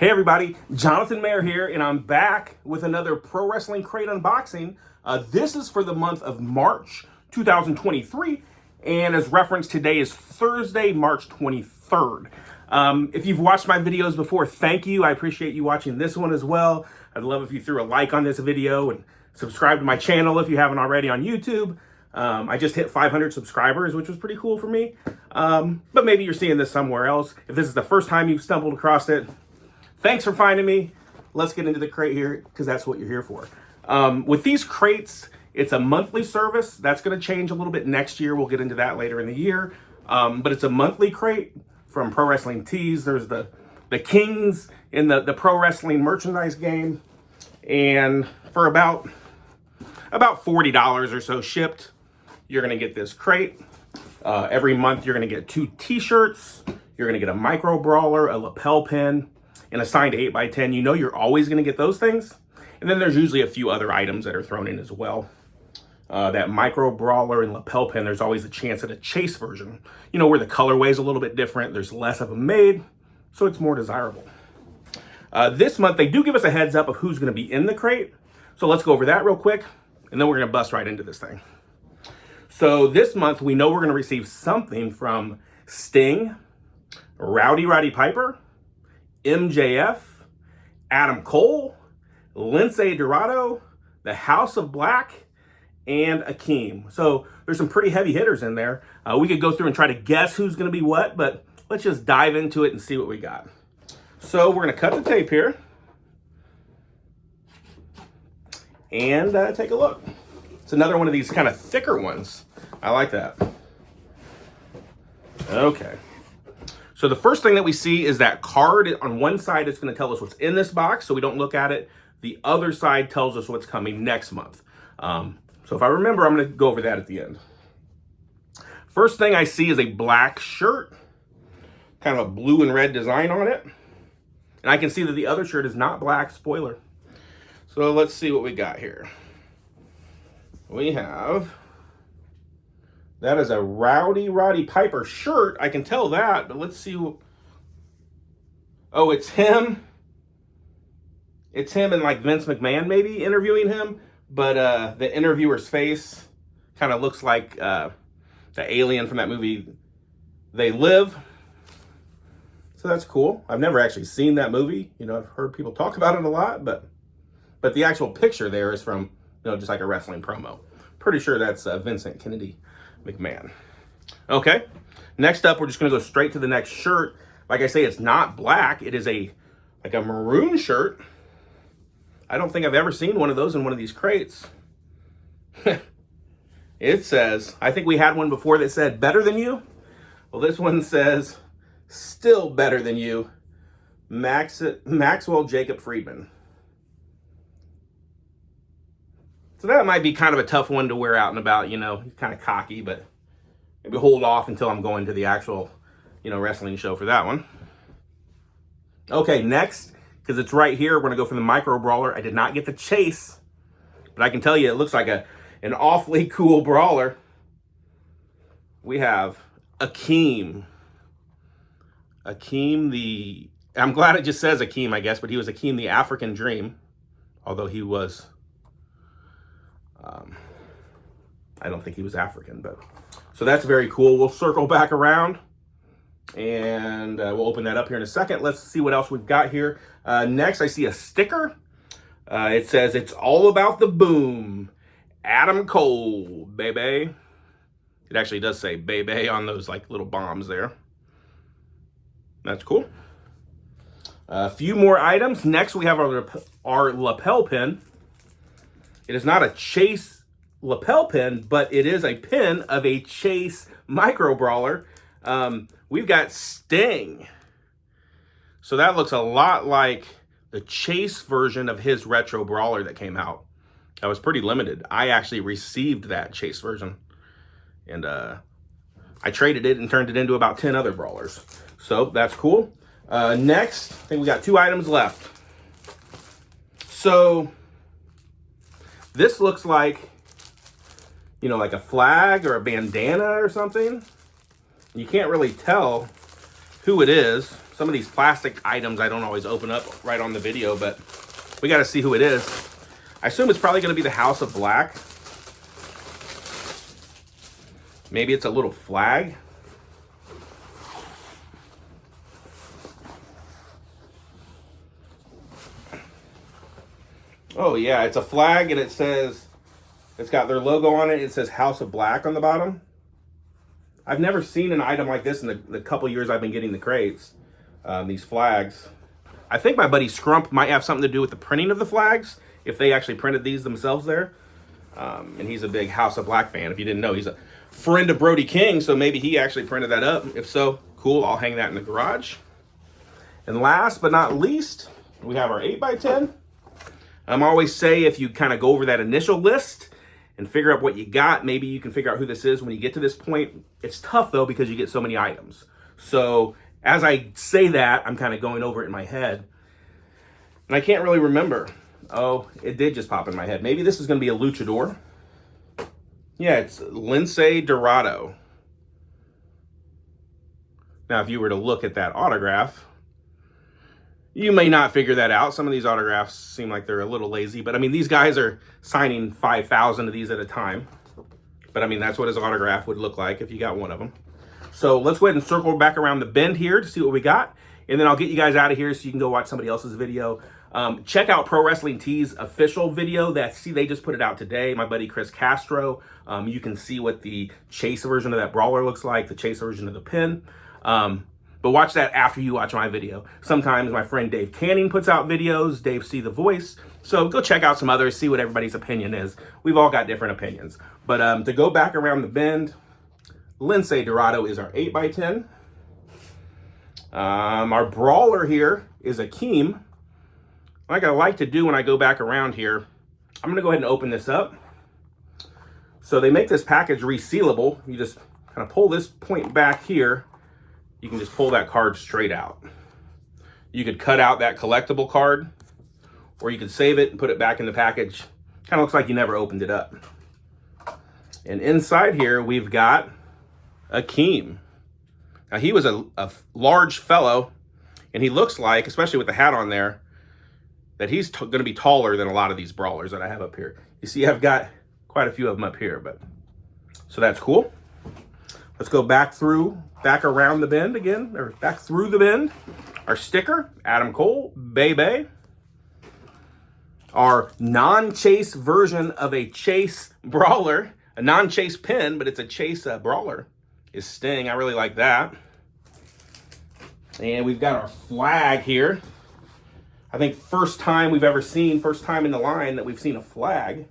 Hey everybody, Jonathan Mayer here, and I'm back with another Pro Wrestling Crate unboxing. This is for the month of March 2023, and as referenced, today is Thursday, March 23rd. If you've watched my videos before, thank you. I appreciate you watching this one as well. I'd love if you threw a like on this video and subscribe to my channel if you haven't already on YouTube. I just hit 500 subscribers, which was pretty cool for me. But maybe you're seeing this somewhere else. If this is the first time you've stumbled across it, thanks for finding me. Let's get into the crate here, because that's what you're here for. With these crates, it's a monthly service. That's going to change a little bit next year. We'll get into that later in the year. But it's a monthly crate from Pro Wrestling Tees. There's the Kings in the pro wrestling merchandise game. And for about $40 or so shipped, you're going to get this crate. Every month, you're going to get 2 t-shirts. You're going to get a micro brawler, a lapel pin, and a signed 8x10. You know you're always going to get those things. And then there's usually a few other items that are thrown in as well. That micro brawler and lapel pin, there's always a chance at a chase version. You know, where the colorway is a little bit different. There's less of them made, so it's more desirable. This month, they do give us a heads up of who's going to be in the crate. So let's go over that real quick, and then we're going to bust right into this thing. So this month, we know we're going to receive something from Sting, Roddy Piper, MJF, Adam Cole, Lince Dorado, the House of Black, and Akeem. So there's some pretty heavy hitters in there. We could go through and try to guess who's going to be what, but let's just dive into it and see what we got. So we're going to cut the tape here and take a look. It's another one of these kind of thicker ones. I like that. Okay. So the first thing that we see is that card. On one side, it's going to tell us what's in this box, so we don't look at it. The other side tells us what's coming next month. So if I remember, I'm going to go over that at the end. First thing I see is a black shirt, kind of a blue and red design on it. And I can see that the other shirt is not black, spoiler. So let's see what we got here. We have, that is a Roddy Piper shirt. I can tell that, but let's see. Oh, it's him. It's him and like Vince McMahon maybe interviewing him, but the interviewer's face kind of looks like the alien from that movie, They Live. So that's cool. I've never actually seen that movie. You know, I've heard people talk about it a lot, but the actual picture there is from, you know, just like a wrestling promo. Pretty sure that's Vincent Kennedy McMahon. Okay, next up, we're just gonna go straight to the next shirt. Like I say, it's not black. It is like a maroon shirt. I don't think I've ever seen one of those in one of these crates. It says, I think we had one before that said better than you. Well, this one says still better than you, Maxwell Jacob Friedman. So that might be kind of a tough one to wear out and about, you know, kind of cocky, but maybe hold off until I'm going to the actual, you know, wrestling show for that one. Okay, next, because it's right here, we're going to go for the micro brawler. I did not get the chase, but I can tell you it looks like an awfully cool brawler. We have Akeem. I'm glad it just says Akeem, I guess, but he was Akeem the African Dream, although he was, I don't think he was African, but, so that's very cool. We'll circle back around and we'll open that up here in a second. Let's see what else we've got here. Next, I see a sticker. It says, it's all about the boom. Adam Cole, baby. It actually does say baby on those like little bombs there. That's cool. A few more items. Next, we have our lapel pin. It is not a Chase lapel pin, but it is a pin of a Chase micro brawler. We've got Sting. So that looks a lot like the Chase version of his retro brawler that came out. That was pretty limited. I actually received that Chase version. And I traded it and turned it into about 10 other brawlers. So that's cool. Next, I think we got 2 items left. So this looks like, you know, like a flag or a bandana or something. You can't really tell who it is. Some of these plastic items I don't always open up right on the video, but we got to see who it is. I assume it's probably going to be the House of Black. Maybe it's a little flag. Oh yeah, it's a flag, and it says, it's got their logo on it. It says House of Black on the bottom. I've never seen an item like this in the couple years I've been getting the crates. These flags. I think my buddy Scrump might have something to do with the printing of the flags, if they actually printed these themselves there. And he's a big House of Black fan. If you didn't know, he's a friend of Brody King, so maybe he actually printed that up. If so, cool, I'll hang that in the garage. And last but not least, we have our 8x10. I always say, if you kind of go over that initial list and figure out what you got, maybe you can figure out who this is when you get to this point. It's tough though, because you get so many items. So as I say that, I'm kind of going over it in my head, and I can't really remember. Oh, it did just pop in my head. Maybe this is going to be a luchador. Yeah, it's Lince Dorado. Now, if you were to look at that autograph, you may not figure that out. Some of these autographs seem like they're a little lazy, but I mean, these guys are signing 5,000 of these at a time. But I mean, that's what his autograph would look like if you got one of them. So let's go ahead and circle back around the bend here to see what we got. And then I'll get you guys out of here so you can go watch somebody else's video. Check out Pro Wrestling Tees official video. They just put it out today. My buddy Chris Castro. You can see what the chase version of that brawler looks like, the chase version of the pin. But watch that after you watch my video. Sometimes my friend Dave Canning puts out videos, Dave C. The Voice. So go check out some others, see what everybody's opinion is. We've all got different opinions. But to go back around the bend, Lince Dorado is our 8x10. Our brawler here is Akeem. Like I like to do when I go back around here, I'm going to go ahead and open this up. So they make this package resealable. You just kind of pull this point back here. You can just pull that card straight out. You could cut out that collectible card, or you could save it and put it back in the package. Kind of looks like you never opened it up. And inside here, we've got Akeem. Now, he was a large fellow, and he looks like, especially with the hat on there, that he's going to be taller than a lot of these brawlers that I have up here. You see, I've got quite a few of them up here, but so that's cool. Let's go back around the bend again, or back through the bend. Our sticker, Adam Cole, Bay. Our non-chase version of a chase brawler, a non-chase pin, but it's a chase brawler, is Sting. I really like that. And we've got our flag here. I think first time in the line that we've seen a flag,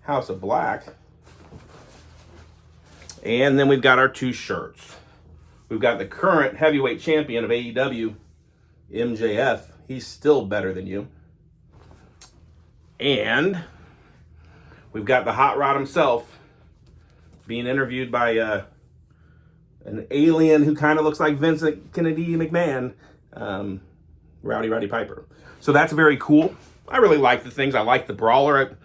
House of Black. And then we've got our two shirts. We've got the current heavyweight champion of AEW, MJF. He's still better than you. And we've got the Hot Rod himself being interviewed by an alien who kind of looks like Vincent Kennedy McMahon, Rowdy Piper. So that's very cool. I really like the things. I like the brawler.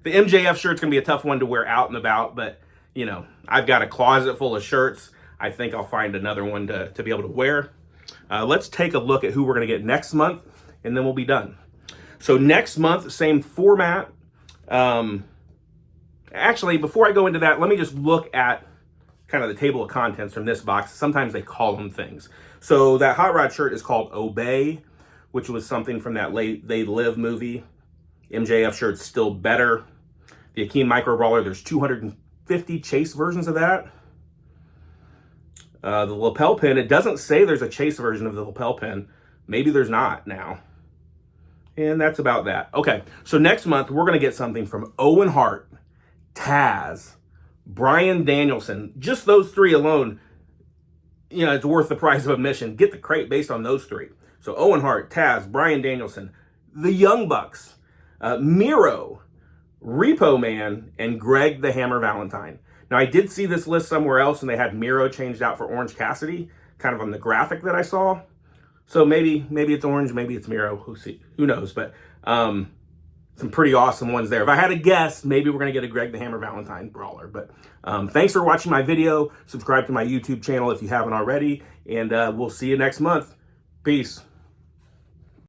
The MJF shirt's going to be a tough one to wear out and about, but you know, I've got a closet full of shirts. I think I'll find another one to be able to wear. Let's take a look at who we're going to get next month, and then we'll be done. So next month, same format. Actually, before I go into that, let me just look at kind of the table of contents from this box. Sometimes they call them things. So that Hot Rod shirt is called Obey, which was something from that They Live movie. MJF shirt's still better. The Akeem Micro Brawler, there's 250 chase versions of that. The lapel pin, it doesn't say there's a chase version of the lapel pin. Maybe there's not now. And that's about that. Okay, so next month, we're going to get something from Owen Hart, Taz, Bryan Danielson. Just those three alone, you know, it's worth the price of admission. Get the crate based on those three. So Owen Hart, Taz, Bryan Danielson, the Young Bucks, Miro, Repo Man, and Greg the Hammer Valentine. Now, I did see this list somewhere else, and they had Miro changed out for Orange Cassidy, kind of on the graphic that I saw. So maybe it's Orange, maybe it's Miro. Who knows? But some pretty awesome ones there. If I had to guess, maybe we're going to get a Greg the Hammer Valentine Brawler. But thanks for watching my video. Subscribe to my YouTube channel if you haven't already. And we'll see you next month. Peace.